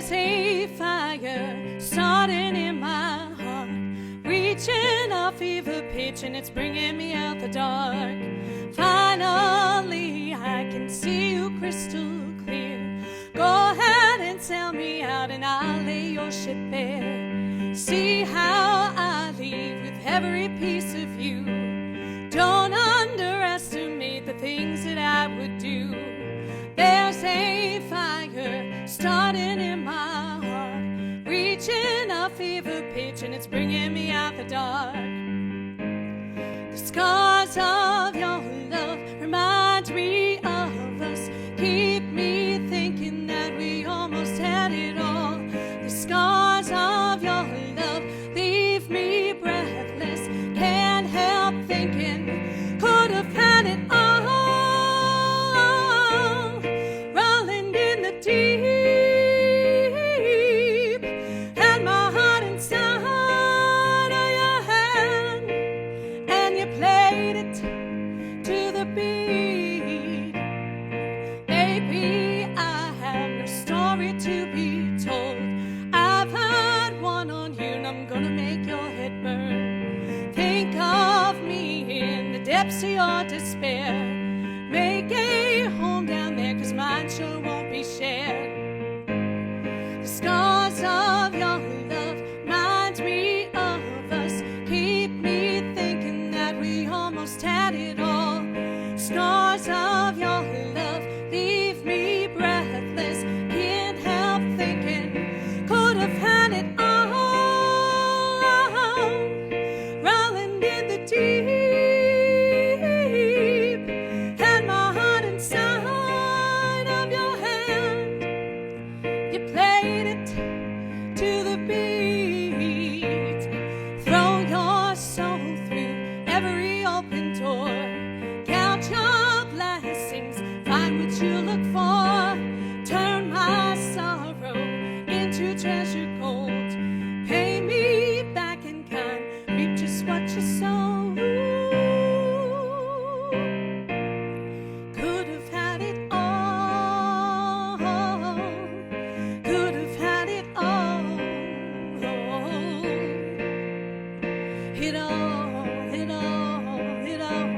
There's a fire starting in my heart, reaching a fever pitch, and it's bringing me out the dark. Finally, I can see you crystal clear. Go ahead and sell me out, and I'll lay your ship bare. See how I leave with every piece of you. Don't underestimate the things that I would do. There's a fire starting in my heart, reaching a fever pitch, and it's bringing me out the dark. The scars of your love remind me of us, keep me thinking that we almost had it all. The scars of your love leave me breathless, can't help thinking could have had it all. Rolling in the deep, had my heart inside of your hand, and you played it to the beat. Baby, I have no story to be told. I've had one on you, and I'm gonna make your head burn. Think of me in the depths of your despair. Make a home down there, 'cause mine sure won't be shared. The scars of your love remind me of us, keep me thinking that we almost had it all. Scars of your love leave me breathless, can't help thinking could have had it all. Rolling in the deep, had my heart inside of your hand. You played it to the beat. Throw your soul through every open door. Count your blessings, find what you look for. Turn my sorrow into treasure gold. Pay me back in kind, reap just what you sow. Could have had it all. Could have had it all. It all, it all, it all.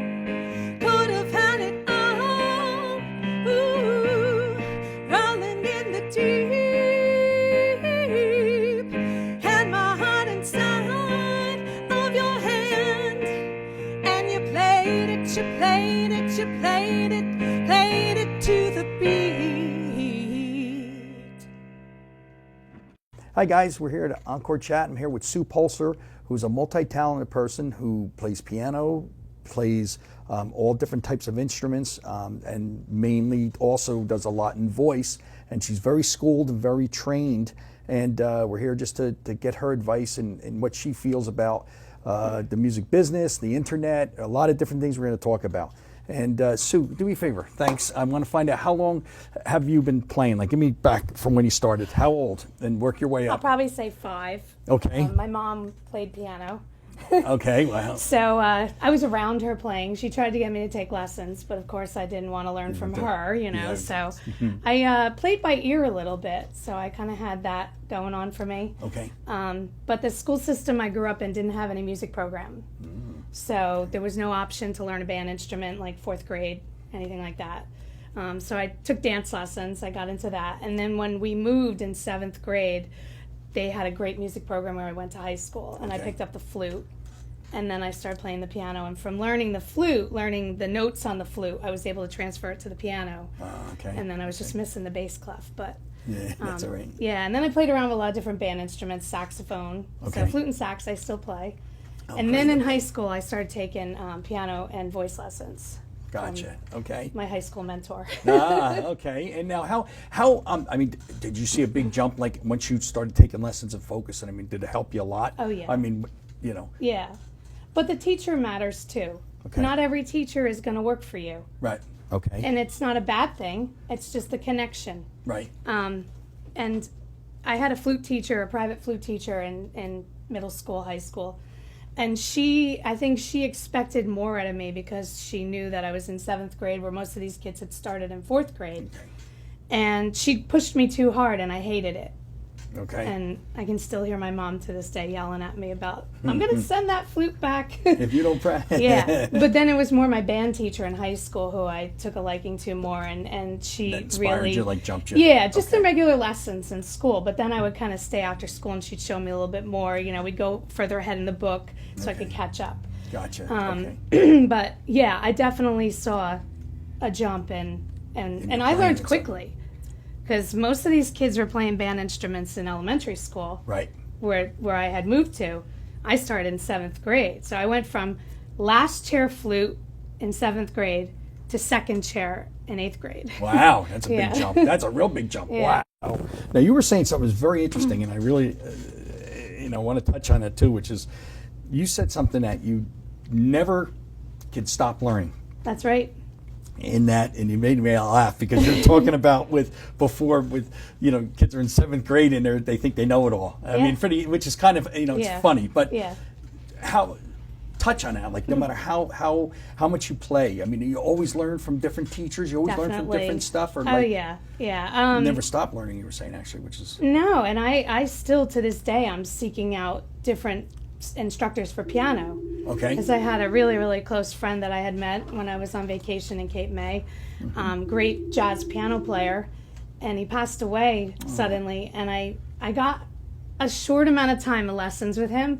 Could have had it all. Ooh, rolling in the deep, had my heart inside of your hand, and you played it, you played it, you played it, played it to the beat. Hi guys, we're here at Encore Chat. I'm here with Sue Polcer, who's a multi-talented person who plays piano, plays all different types of instruments, and mainly also does a lot in voice. And she's very schooled and very trained. And we're here just to get her advice and what she feels about the music business, the internet, a lot of different things we're going to talk about. And Sue, do me a favor. Thanks. I want to find out, how long have you been playing? Like, give me back from when you started. How old? And work your way I'll up. probably say 5. Okay. My mom played piano. Okay. Wow. So I was around her playing. She tried to get me to take lessons, but of course I didn't want to learn from her, you know. Yeah. So I played by ear a little bit, so I kind of had that going on for me. Okay. But the school system I grew up in didn't have any music program. So there was no option to learn a band instrument like 4th grade, anything like that. So I took dance lessons. I got into that. And then when we moved in 7th grade, they had a great music program where I went to high school, and I picked up the flute. And then I started playing the piano. And from learning the flute, learning the notes on the flute, I was able to transfer it to the piano. Okay. And then I was just missing the bass clef. But Yeah, that's all right. yeah, and then I played around with a lot of different band instruments, saxophone. Okay. So flute and sax I still play. Oh, And great. then in high school I started taking piano and voice lessons. Gotcha. Okay. My high school mentor. Okay. And now, how? I mean, did you see a big jump like once you started taking lessons of focus? And I mean, did it help you a lot? Oh, yeah. I mean, you know. Yeah. But the teacher matters too. Okay. Not every teacher is going to work for you. Right. Okay. And it's not a bad thing. It's just the connection. Right. And I had a flute teacher, a private flute teacher in middle school, high school. And I think she expected more out of me because she knew that I was in 7th grade where most of these kids had started in 4th grade. Okay. And she pushed me too hard and I hated it. Okay. And I can still hear my mom to this day yelling at me about, I'm going to send that flute back. If you don't practice. Yeah. But then it was more my band teacher in high school who I took a liking to more. And she That inspired really. you, like jumped you. Yeah, just Okay. the regular lessons in school. But then I would kind of stay after school and she'd show me a little bit more. You know, we'd go further ahead in the book so I could Okay. catch up. Gotcha. Okay. But yeah, I definitely saw a jump and your I learned playing, quickly because most of these kids were playing band instruments in elementary school Right. where I had moved to. I started in 7th grade, so I went from last chair flute in 7th grade to second chair in 8th grade. Wow, that's a Yeah. big jump. That's a real big jump. Yeah. Wow. Now you were saying something that was very interesting, and I really, want to touch on it too, which is you said something that you never could stop learning. That's right. In that, and you made me laugh because you're talking about kids are in 7th grade and they think they know it all. I Yeah. mean, which is kind of Yeah. it's funny, but Yeah. how touch on that? Like no matter how much you play, I mean, you always learn from different teachers. You always learn from Definitely. different stuff, or Oh yeah. you never stop learning. You were saying actually, which is No, and I still to this day I'm seeking out different instructors for piano. okay. Because I had a really, really close friend that I had met when I was on vacation in Cape May, great jazz piano player, and he passed away suddenly. And I got a short amount of time of lessons with him,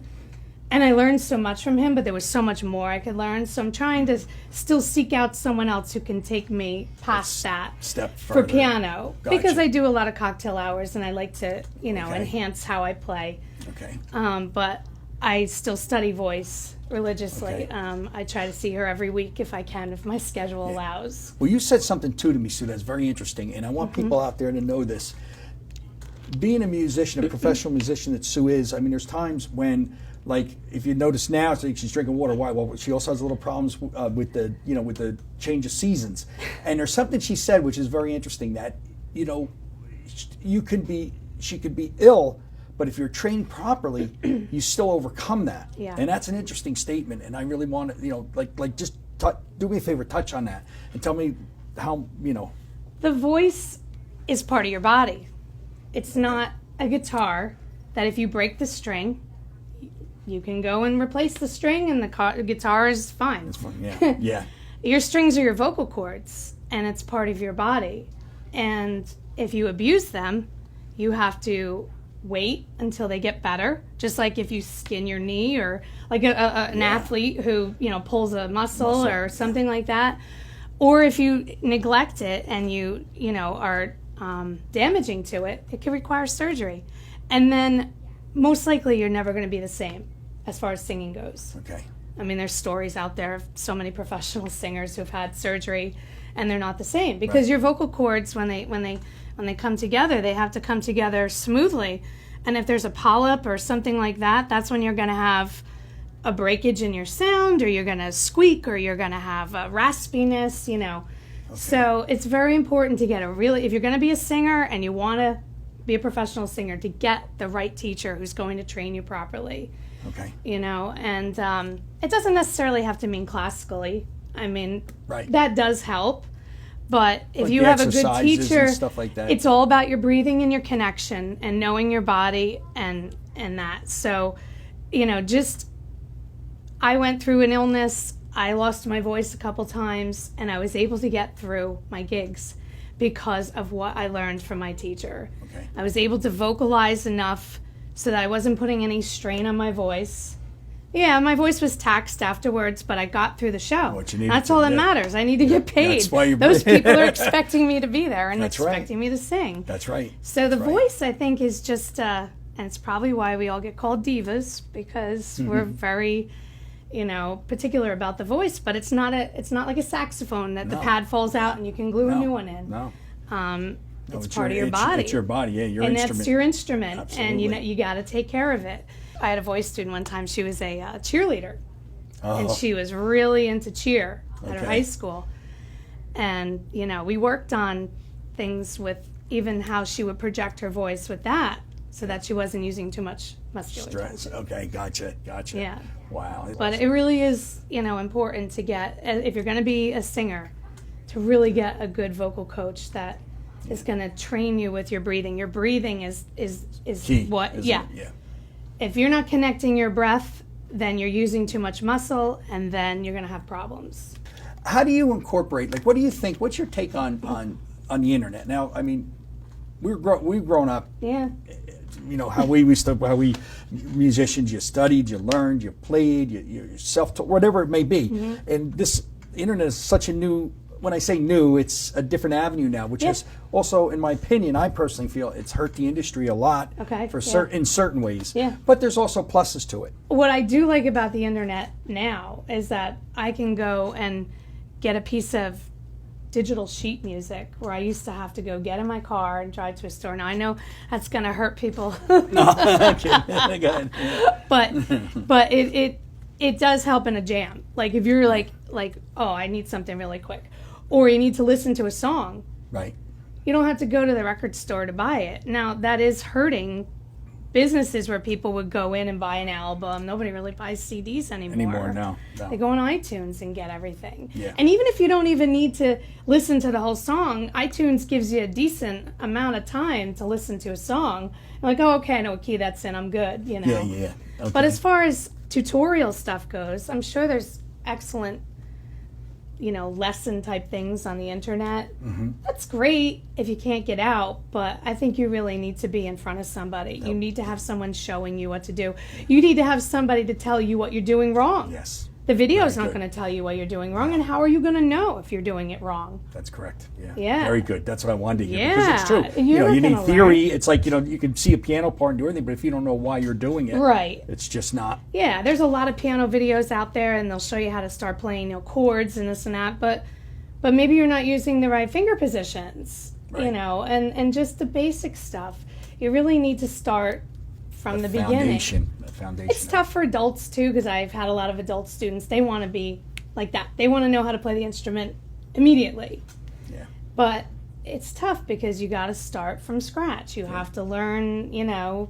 and I learned so much from him, but there was so much more I could learn. So I'm trying to still seek out someone else who can take me past that Step for further. piano. Gotcha. Because I do a lot of cocktail hours, and I like to, Okay. enhance how I play. Okay. But I still study voice religiously. Okay. I try to see her every week if I can, if my schedule allows. Well, you said something too to me, Sue, that's very interesting, and I want people out there to know this. Being a musician, a professional musician that Sue is, I mean, there's times when, like, if you notice now, she's drinking water. Why? Well, she also has a little problems with the change of seasons. And there's something she said which is very interesting that, she could be ill, but if you're trained properly, you still overcome that. Yeah. And that's an interesting statement. And I really want to, just do me a favor, touch on that and tell me how, The voice is part of your body. It's not a guitar that if you break the string, you can go and replace the string and the guitar is fine. It's fun. Yeah. Yeah. Your strings are your vocal cords, and it's part of your body. And if you abuse them, you have to wait until they get better. Just like if you skin your knee, or like an athlete who pulls a muscle or something like that, or if you neglect it and you are damaging to it, it could require surgery. And then most likely you're never going to be the same as far as singing goes. Okay. I mean, there's stories out there of so many professional singers who've had surgery and they're not the same because your vocal cords, when they come together, they have to come together smoothly. And if there's a polyp or something like that, that's when you're going to have a breakage in your sound, or you're going to squeak, or you're going to have a raspiness, Okay. So it's very important to get if you're going to be a singer and you want to be a professional singer, to get the right teacher who's going to train you properly. Okay. And it doesn't necessarily have to mean classically. I mean, Right. that does help. But if Like you the have a good exercises teacher, and stuff like that. it's all about your breathing and your connection and knowing your body and that. So, I went through an illness. I lost my voice a couple times, and I was able to get through my gigs because of what I learned from my teacher. Okay. I was able to vocalize enough so that I wasn't putting any strain on my voice. Yeah, my voice was taxed afterwards, but I got through the show. What you needed That's to, all that yeah. matters. I need to get paid. That's why Those people are expecting me to be there and That's right. expecting me to sing. That's right. So the That's right. voice, I think, is just, and it's probably why we all get called divas, because we're very, particular about the voice. But it's not like a saxophone that the No. pad falls out and you can glue a new one in. No. It's part of your body. It's your body, yeah, your And instrument. that's your instrument, Absolutely. and you got to take care of it. I had a voice student one time. She was a cheerleader, and Oh. she was really into cheer at her Okay. high school. And we worked on things with even how she would project her voice with that, so that she wasn't using too much muscular Stress. tension. Okay, gotcha. Yeah. Wow. But it really is, important to get, if you're going to be a singer, to really get a good vocal coach that is going to train you with your breathing. Your breathing is Key, what, isn't yeah. it? Yeah. If you're not connecting your breath, then you're using too much muscle, and then you're going to have problems. How do you incorporate? Like, what do you think? What's your take on the internet? Now, I mean, we've grown up. Yeah. You know how we musicians. You studied, you learned, you played, you self-taught, whatever it may be. Mm-hmm. And this internet is such a new. When I say new, it's a different avenue now, which is also, in my opinion, I personally feel it's hurt the industry a lot. Okay, For yeah. in certain ways. Yeah. But there's also pluses to it. What I do like about the internet now is that I can go and get a piece of digital sheet music where I used to have to go get in my car and drive to a store. Now I know that's going to hurt people. Okay. but it does help in a jam. Like if you're like oh, I need something really quick, or you need to listen to a song. Right. You don't have to go to the record store to buy it. Now that is hurting businesses where people would go in and buy an album. Nobody really buys CDs anymore. No. They go on iTunes and get everything. Yeah. And even if you don't even need to listen to the whole song, iTunes gives you a decent amount of time to listen to a song. You're like, oh, okay, I know what key that's in. I'm good, you know. Yeah. Okay. But as far as tutorial stuff goes, I'm sure there's excellent, lesson type things on the internet. Mm-hmm. That's great if you can't get out, but I think you really need to be in front of somebody. You need to have someone showing you what to do. You need to have somebody to tell you what you're doing wrong. Yes. The video's Very not good. going to tell you what you're doing wrong, and how are you going to know if you're doing it wrong? That's correct. Yeah. Yeah. Very good. That's what I wanted to hear. Yeah. Because it's true. And you're not You need gonna theory. learn. It's like, you can see a piano part and do everything, but if you don't know why you're doing it, Right. it's just not. Yeah, there's a lot of piano videos out there, and they'll show you how to start playing, chords and this and that, but maybe you're not using the right finger positions, Right. and just the basic stuff. You really need to start from the beginning. Foundation. It's tough for adults too, because I've had a lot of adult students. They want to be like that. They want to know how to play the instrument immediately. Yeah. But it's tough because you got to start from scratch. You have to learn, Yeah,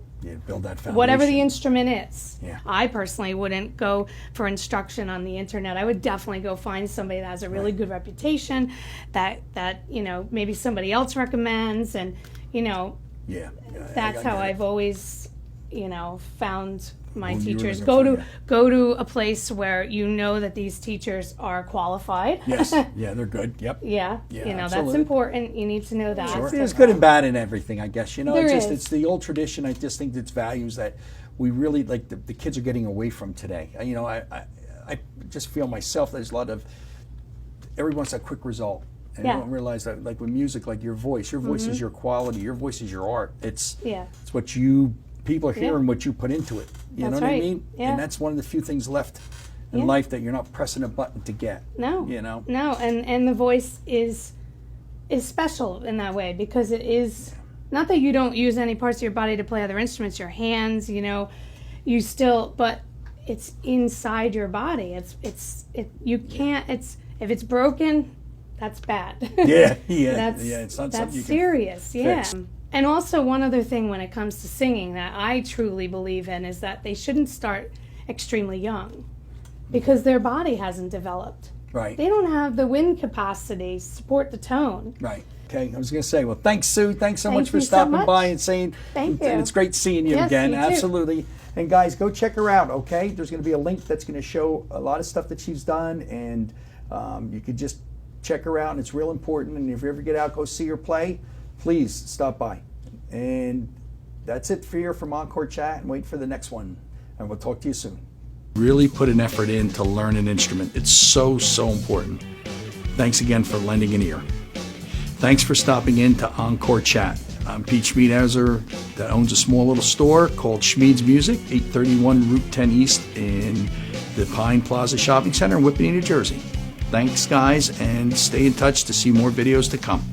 build that foundation. whatever the instrument is. Yeah. I personally wouldn't go for instruction on the internet. I would definitely go find somebody that has a really good reputation, that maybe somebody else recommends, and Yeah. that's how I I've always found my Who you were teachers. looking for, Go to a place where you know that these teachers are qualified. Yes. Yeah, they're good. Yep. Yeah, Yeah, that's absolutely. important. You need to know that. Sure. There's good and bad in everything, I guess. There is. It's the old tradition. I just think it's values that we really like the kids are getting away from today. I just feel myself there's a lot of everyone wants a quick result. And Yeah. I don't realize that, like with music, like your voice is your quality, your voice is your art. It's what people are hearing, what you put into it. You That's know what I right. mean? Yeah. And that's one of the few things left in life that you're not pressing a button to get. No. No, and the voice is special in that way, because it is not that you don't use any parts of your body to play other instruments, your hands, you still, but it's inside your body. If it's broken, that's bad. Yeah. That's It's not something you can serious. fix. And also one other thing when it comes to singing that I truly believe in is that they shouldn't start extremely young, because their body hasn't developed. Right. They don't have the wind capacity to support the tone. Right. Okay. I was going to say, well, thanks, Sue. Thanks so much Thank for you so stopping much. by and saying. Thank And you. it's great seeing you Yes, again. you too. Absolutely. And guys, go check her out. Okay. There's going to be a link that's going to show a lot of stuff that she's done, and you could just check her out. And it's real important. And if you ever get out, go see her play. Please stop by. And that's it for here from Encore Chat, and wait for the next one. And we'll talk to you soon. Really put an effort in to learn an instrument. It's so important. Thanks again for lending an ear. Thanks for stopping in to Encore Chat. I'm Pete Schmiedhauser, that owns a small little store called Schmied's Music, 831 Route 10 East in the Pine Plaza Shopping Center in Whippany, New Jersey. Thanks, guys, and stay in touch to see more videos to come.